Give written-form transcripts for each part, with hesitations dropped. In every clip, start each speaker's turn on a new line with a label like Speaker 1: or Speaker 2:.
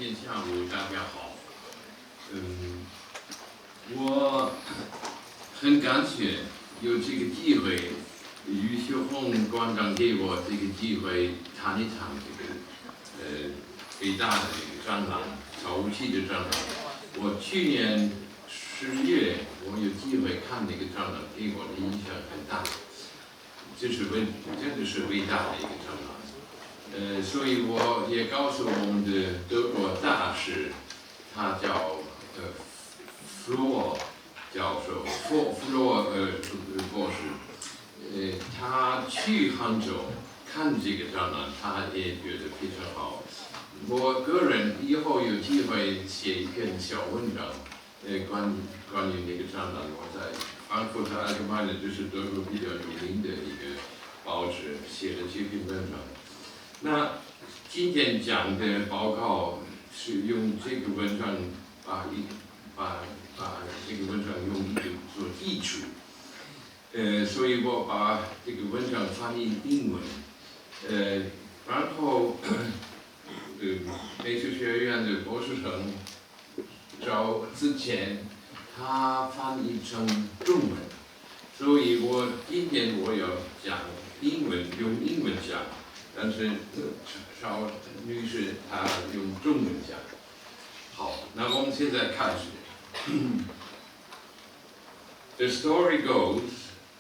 Speaker 1: 天下午大家好。我很感谢有这个机会，于秀红馆长给我这个机会谈一谈这个伟大的这个展览，赵无极的展览。我去年10月我有机会看那个展览，给我的影响很大，真的是伟大的一个展览。所以我也告诉我们的德国大使，他叫弗洛教授，弗洛博士，他去杭州看这个展览，他也觉得非常好。我个人以后有机会写一篇小文章，关于那个展览，我在Frankfurter Allgemeine，就是德国比较有名的一个报纸写的这篇文章。那今天讲的报告是用这个文章把这个文章用一个做基础，所以我把这个文章翻译英文，然后美术学院的博士生Zhao之前他翻译成中文，所以我今天我要讲英文，用英文讲。但是邵女士她用中文讲。好，那我们现在开始。The story goes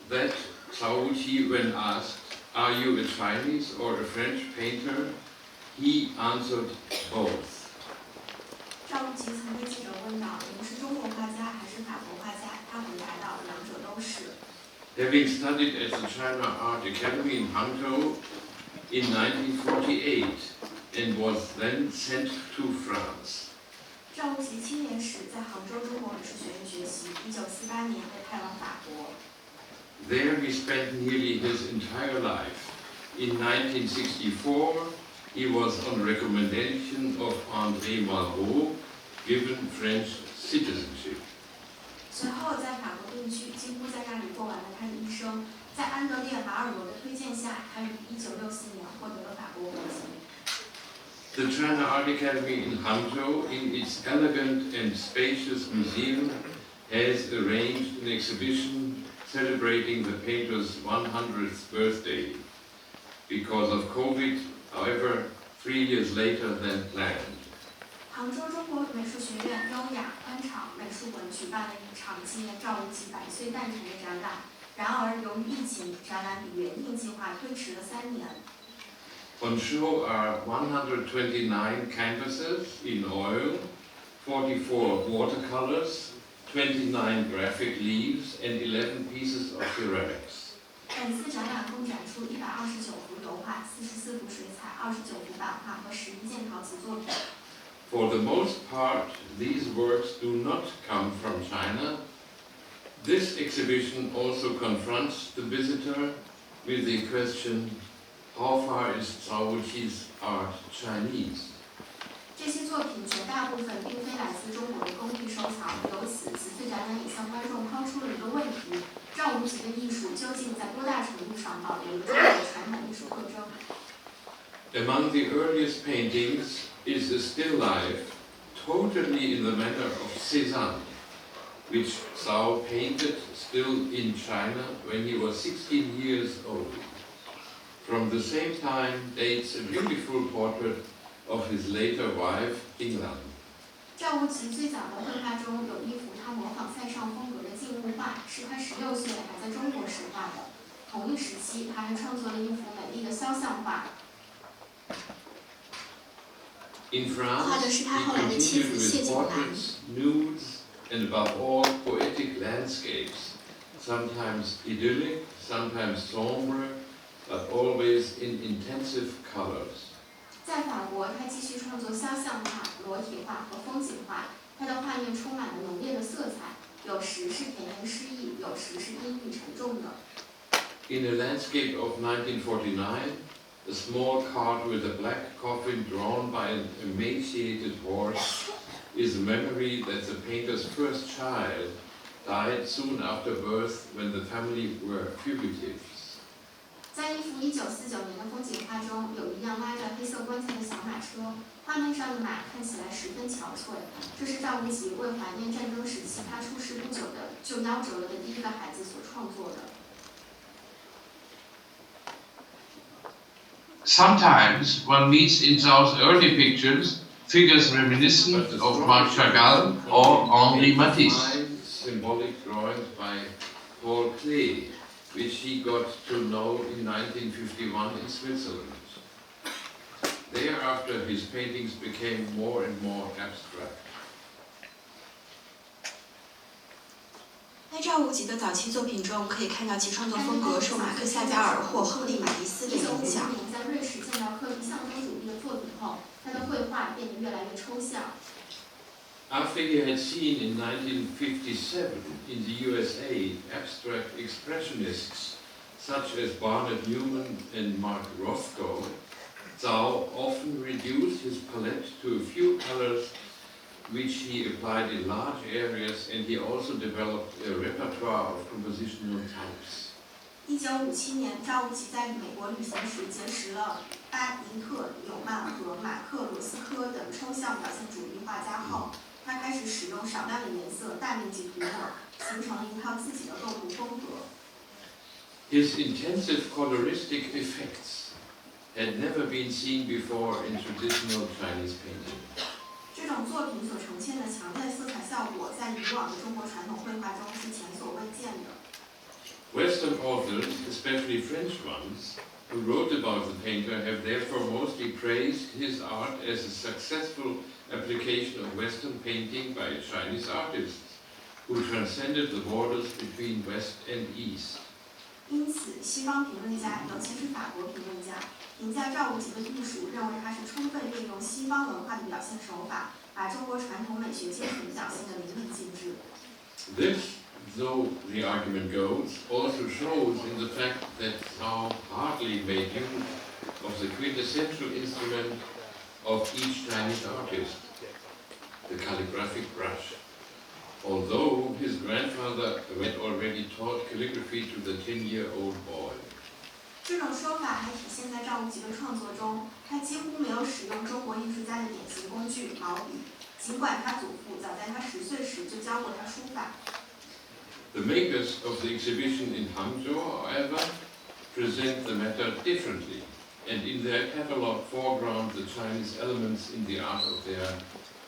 Speaker 1: that Zhao Wujie, when asked, "Are you a Chinese or a French painter?" he answered both.
Speaker 2: 赵无极曾被记者问到：“您是中国画家还是法国画家？”他回答道：“两者都是。”
Speaker 1: Having studied at the China Art Academy in Hangzhou in 1948 and was then sent to France.
Speaker 2: 赵无极青年时在杭州中国美术学院学习，1948年被派往法国。
Speaker 1: There he spent nearly his entire life. In 1964, he was on recommendation of André Malraux given French citizenship.
Speaker 2: 随后在法国定居，几乎在那里过完了他的一生。在安德烈·马尔罗的推荐下，他于1964年获得了法国国籍。
Speaker 1: The China Art Academy in Hangzhou, in its elegant and spacious museum, has arranged an exhibition celebrating the painter's 100th birthday. Because of COVID, however, 3 years later than planned.
Speaker 2: 杭州中国美术学院优雅宽场美术馆举办了一场纪念赵无极100岁诞辰的展览。然而，由于疫情，展览比原定计划推迟了3年。
Speaker 1: On show are 129 canvases in oil, 44 watercolors, 29 graphic leaves, and 11 pieces of ceramics.
Speaker 2: 本次展览共展出129幅油画、44幅水彩、29幅版画和11件陶瓷作品。
Speaker 1: For the most part, these works do not come from China. This exhibition also confronts the visitor with the question, how far is Zhao Wujie's art Chinese?
Speaker 2: 这些作品绝大部分并非来自中国的公益收藏，由此，此次展览也向观众抛出了一个问题：赵无极的艺术究竟在多大程度上保留了中国的传统艺术特征
Speaker 1: Among the earliest paintings is a still life, totally in the manner of Cézanne, which Zhao painted still in China when he was 16 years old. From the same time dates a beautiful portrait of his later wife, Yinglan.
Speaker 2: 赵无极最早的绘画中有一幅他模仿塞尚风格的静物画，是他16岁还在中国时画的。同一时期，他还创作了一幅美丽的肖像画。
Speaker 1: In France, he continued with portraits, nudes, and above all, poetic landscapes, sometimes idyllic, sometimes somber, but always in intensive colors.
Speaker 2: 在法国，他继续创作肖像画、裸体画和风景画。他的画面充满了浓烈的色彩，有时是甜言诗意，有时是阴郁沉重的。
Speaker 1: In a landscape of 1949, a small cart with a black coffin drawn by an emaciated horse is a memory that the painter's first child died soon after birth when the family were fugitives.
Speaker 2: 在一幅1949年的风景画中，有一辆拉着黑色棺材的小马车，画面上的马看起来十分憔悴，这是赵无极为怀念战争时期他出世不久的就夭折了的第一个孩子所创作的。
Speaker 3: Sometimes one meets in Zhao's early pictures figures reminiscent of Marc Chagall or Henri Matisse.
Speaker 1: Symbolic drawings by Paul Klee, which he got to know in 1951 in Switzerland. Thereafter, his paintings became more and more abstract.
Speaker 4: 在赵无极的早期作品中，可以看到其创作风格受马克夏加尔或亨利·马蒂斯的影响。
Speaker 2: 1950年在瑞士见到克利象征主义的作品后，他的绘画变得越来越抽象。
Speaker 1: After he had seen in 1957 in the USA abstract expressionists such as Barnett Newman and Mark Rothko, Zhao often reduced his palette to a few colors which he applied in large areas, and he also developed a repertoire of compositional types.
Speaker 2: 1957年，赵无极在美国旅行时结识了巴尼特、纽曼和马克罗斯科等抽象表现主义画家后，他开始使用少量的颜色、大面积涂抹，形成了一套自己的构图风格。
Speaker 1: His intensive coloristic effects had never been seen before in traditional Chinese painting.
Speaker 2: 这种作品所呈现的强烈色彩效果，在以往的中国传统绘画中是前所未见的。
Speaker 1: Western authors, especially French ones, who wrote about the painter have therefore mostly praised his art as a successful application of Western painting by Chinese artists, who transcended the borders between West and East.
Speaker 2: 因此，西方评论家，尤其是法国评论家，评价赵无极的艺术，认为他是充分利用西方文化的表现手法，把中国传统美学精神表现得淋漓尽致。
Speaker 1: This, though the argument goes, also shows in the fact that Zhao hardly made use of the quintessential instrument of each Chinese artist, the calligraphic brush. Although his grandfather had already taught calligraphy to the 10-year-old boy.
Speaker 2: 这种说法还体现在赵无极的创作中，他几乎没有使用中国艺术家的典型工具毛笔，尽管他祖父早在他10岁时就教过他书法。
Speaker 1: The makers of the exhibition in Hangzhou, however, present the matter differently, and in their catalogue foreground the Chinese elements in the art of their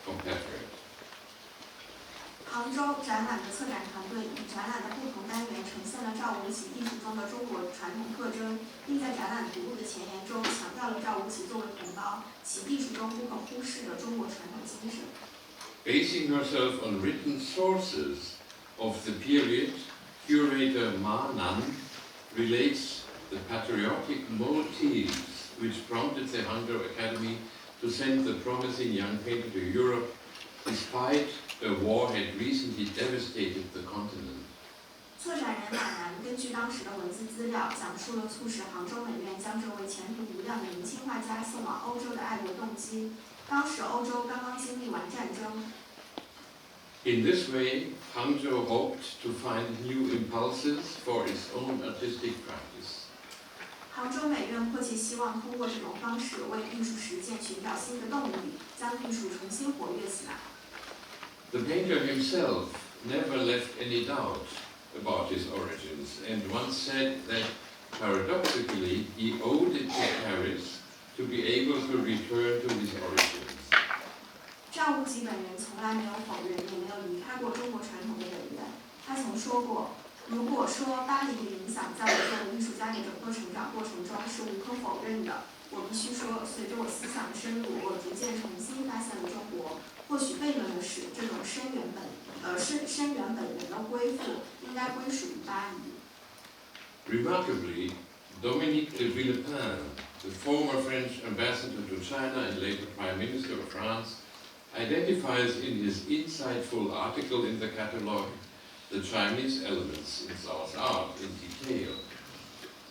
Speaker 1: compatriot.
Speaker 2: 杭州展览的策展团队以展览的不同单元呈现了赵无极艺术中的中国传统特征，并在展览图录的前言中强调了赵无极作为同胞其艺术中不可忽视的中国传统精神。
Speaker 1: Basing herself on written sources of the period, curator Ma Nan relates the patriotic motifs which prompted the Hangzhou Academy to send the promising young painter to Europe, despite a war had recently devastated the continent.
Speaker 2: 策展人马南根据当时的文字资料，讲述了促使杭州美院将这位前途无量的年轻画家送往欧洲的爱国动机。当时欧洲刚刚经历完战争。
Speaker 1: In this way, Hangzhou hoped to find new impulses for its own artistic practice.
Speaker 2: 杭州美院迫切希望通过这种方式为艺术实践寻找新的动力，将艺术重新活跃起来。
Speaker 1: The painter himself never left any doubt about his origins, and once said that, paradoxically, he owed it to Paris to be able to return to his origins.
Speaker 2: 赵无极本人从来没有否认，也没有离开过中国传统的本源。他曾说过，如果说巴黎的影响在我作为艺术家的整个成长过程中是无可否认的，我必须说，随着我思想的深入，我逐渐重新发现了中国。或许悖论的是，这种深源本源的恢复应该归属于巴黎。
Speaker 1: Remarkably, Dominique de Villepin, the former French ambassador to China and later Prime Minister of France, identifies in his insightful article in the catalogue the Chinese elements in Zhao's art in detail.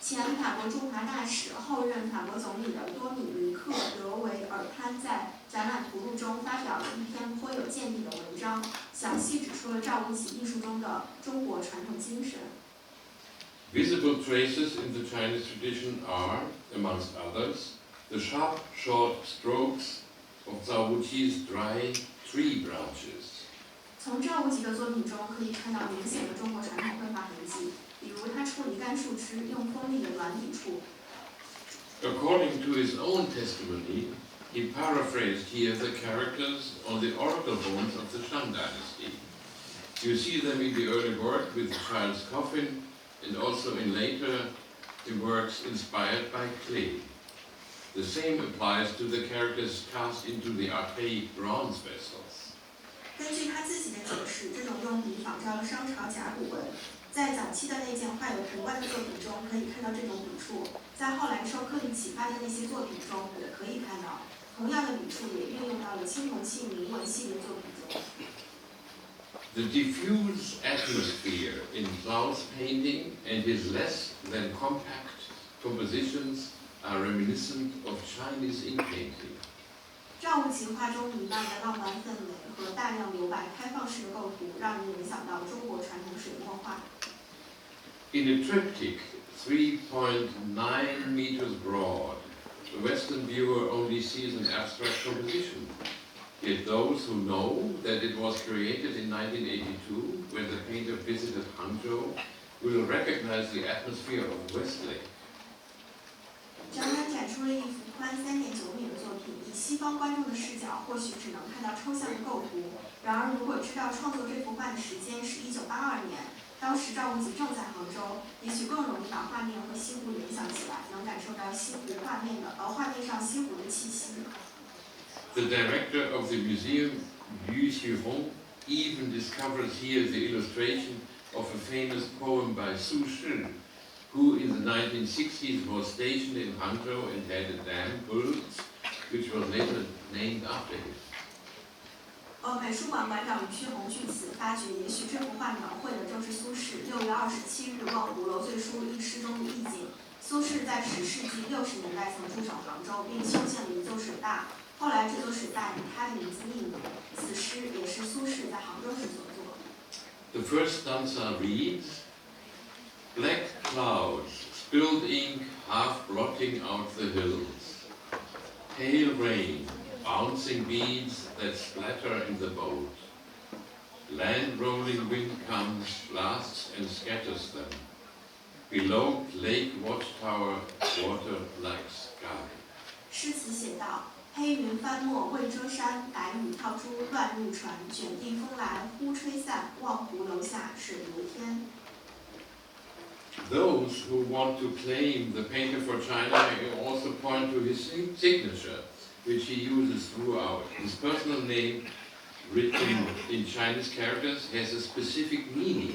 Speaker 2: 前法国驻华大使、后任法国总理的多米尼克·德维尔潘在展览图录中发表了一篇颇有见地的文章，详细指出了赵无极艺术中的中国传统精神。
Speaker 1: Visible traces in the Chinese tradition are, amongst others, the sharp, short strokes, of Zhao Wujie's dry tree branches.
Speaker 2: 从赵无极的作品中可以看到明显的中国传统绘画痕迹，比如他处理干树枝用锋利的软笔触。
Speaker 1: According to his own testimony, he paraphrased here the characters on the oracle bones of the Shang dynasty. You see them in the early work with the child's coffin and also in later works inspired by clay. The same applies to the characters cast into the archaic bronze vessels.
Speaker 2: 根据他自己的解释，这种用笔仿照了商朝甲骨文。在早期的那件画有藤冠的作品中，可以看到这种笔触；在后来受刻意启发的那些作品中，也可以看到。同样的笔触也运用到了青铜器铭文系列作品中。
Speaker 1: The diffuse atmosphere in Zhao's painting and his less than compact compositions are reminiscent of Chinese ink painting.
Speaker 2: 赵无极画中弥漫的浪漫氛围和大量留白开放式的构图，让人联想到中国传统水墨画。
Speaker 1: In a triptych 3.9 meters broad, the Western viewer only sees an abstract composition. Yet those who know that it was created in 1982, when the painter visited Hangzhou, will recognize the atmosphere of Westlake.
Speaker 2: 展览展出了一幅宽3.9米的作品，以西方观众的视角，或许只能看到抽象的构图。然而，如果知道创作这幅画的时间是1982年，当时赵无极正在杭州，也许更容易把画面和西湖联想起来，能感受到西湖画面上西湖的气息。
Speaker 1: The director of the museum, Yu Xihong, even discovers here the illustration of a famous poem by Su Shi, who in the 1960s was stationed in Hangzhou and had a dam built, which was later named after him.
Speaker 2: 美术馆馆长于旭红据此发觉，也许这幅画描绘的正是苏轼6月27日望湖楼醉书一诗中的意境。苏轼在10世纪60年代曾驻守杭州，并修建了一座水坝，后来这座水坝以他的名字命名。此诗也是苏轼在杭州时所作。
Speaker 1: The first stanza reads, Black clouds, spilled ink half blotting out the hills. Pale rain, bouncing beads that splatter in the boat. Land rolling wind comes, blasts and scatters them. Below lake watchtower, water like sky.
Speaker 2: 诗词写道：黑云翻没未遮山，白雨套珠乱入船。卷地风来忽吹散，望湖楼下水如天。
Speaker 1: Those who want to claim the painter for China also point to his signature, which he uses throughout. His personal name, written in Chinese characters, has a specific meaning.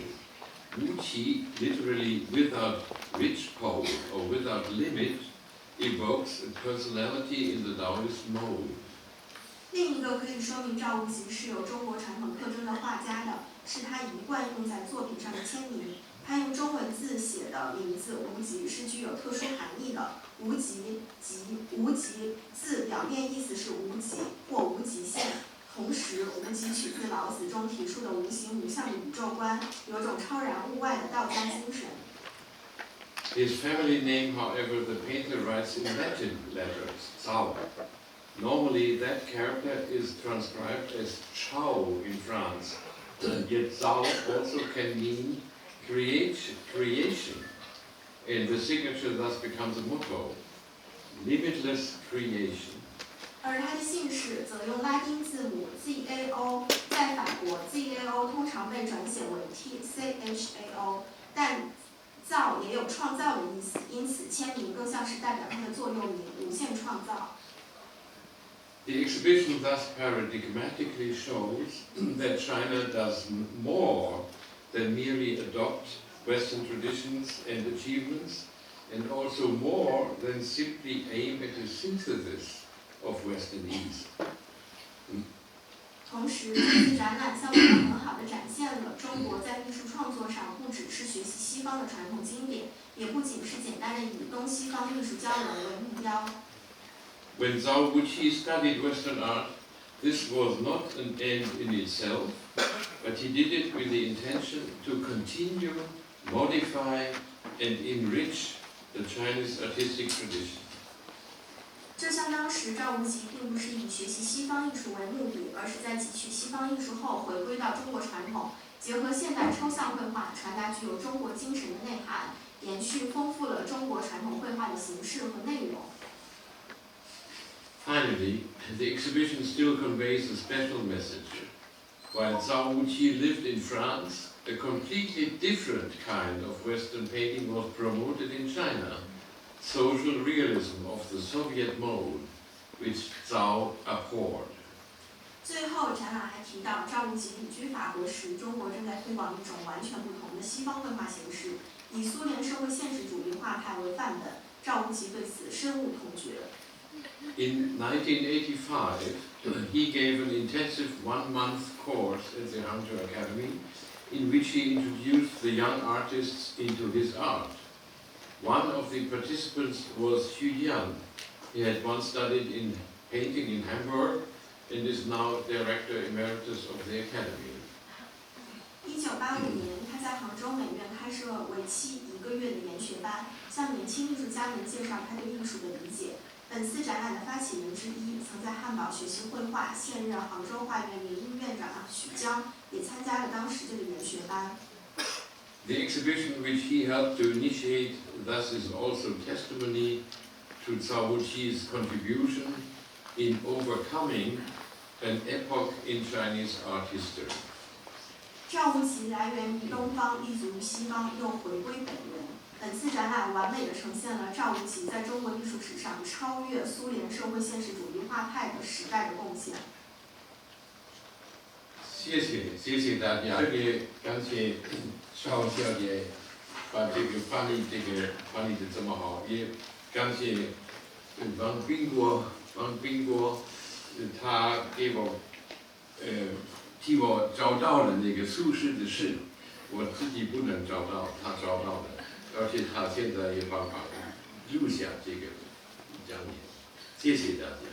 Speaker 1: Wujie, literally without ridgepole or without limit, evokes a personality in the Taoist mode.
Speaker 2: 另一个可以说明赵无极是有中国传统特征的画家的，是他一贯用在作品上的签名。他用中文字写的名字无极是具有特殊含义的。无极字表面意思是无极或无极限。同时，无极取自老子中提出的无形无相的宇宙观，有种超然物外的道家精神。
Speaker 1: His family name, however, the painter writes in Latin letters, Zhao. Normally, that character is transcribed as Zhao in France, yet Zhao also can mean creation, and the signature thus becomes a motto, limitless creation.
Speaker 2: 而他的姓氏则用拉丁字母 ZAO， 在法国 ZAO 通常被转写为 TCHAO， 但造也有创造的意思，因此签名更像是代表他的座右铭“无限创造”。
Speaker 1: The exhibition thus paradigmatically shows that China does more than merely adopt Western traditions and achievements, and also more than simply aim at a synthesis of Westernese.
Speaker 2: 同时，这次展览向我们很好地展现了中国在艺术创作上不只是学习西方的传统经典，也不仅是简单的以东西方艺术交流为目标。
Speaker 1: When Zhao Wujie studied Western art, this was not an end in itself, but he did it with the intention to continue, modify, and enrich the Chinese artistic tradition.
Speaker 2: 就像当时赵无极并不是以学习西方艺术为目的，而是在汲取西方艺术后回归到中国传统，结合现代抽象绘画，传达具有中国精神的内涵，延续丰富了中国传统绘画的形式和内容。
Speaker 1: Finally, the exhibition still conveys a special message. While Zhao Wujie lived in France, a completely different kind of Western painting was promoted in China, social realism of the Soviet mode, which Zhao abhorred.
Speaker 2: 最后，展览还提到，赵无极旅居法国时，中国正在推广一种完全不同的西方绘画形式，以苏联社会现实主义画派为范本。赵无极对此深恶痛绝。
Speaker 1: In 1985, he gave an intensive one-month course at the Hangzhou Academy, in which he introduced the young artists into his art. One of the participants was Fudan. He had once studied in painting in Hamburg and is now director emeritus of the academy.
Speaker 2: 1985年，他在杭州美院开设为期1个月的研学班，向年轻艺术家们介绍他对艺术的理解。本次展览的发起人之一，曾在汉堡学习绘画，现任杭州画院名誉院长许江，也参加了当时这个研学班。
Speaker 1: The exhibition which he helped to initiate thus is also testimony to Zhao Wujie's contribution in overcoming an epoch in Chinese art history.
Speaker 2: 赵无极来源于东方，立足于西方，又回归本源。本次展览完美地呈现了赵无极在中国艺术史上超越苏联社会现实主义画派的时代的贡献。
Speaker 1: 谢谢大家，特别感谢邵小姐把这个翻译的这么好，也感谢王宾国，他给我替我找到了那个苏轼的诗，我自己不能找到，他找到了。而且他现在也帮忙录下这个讲演，谢谢大家。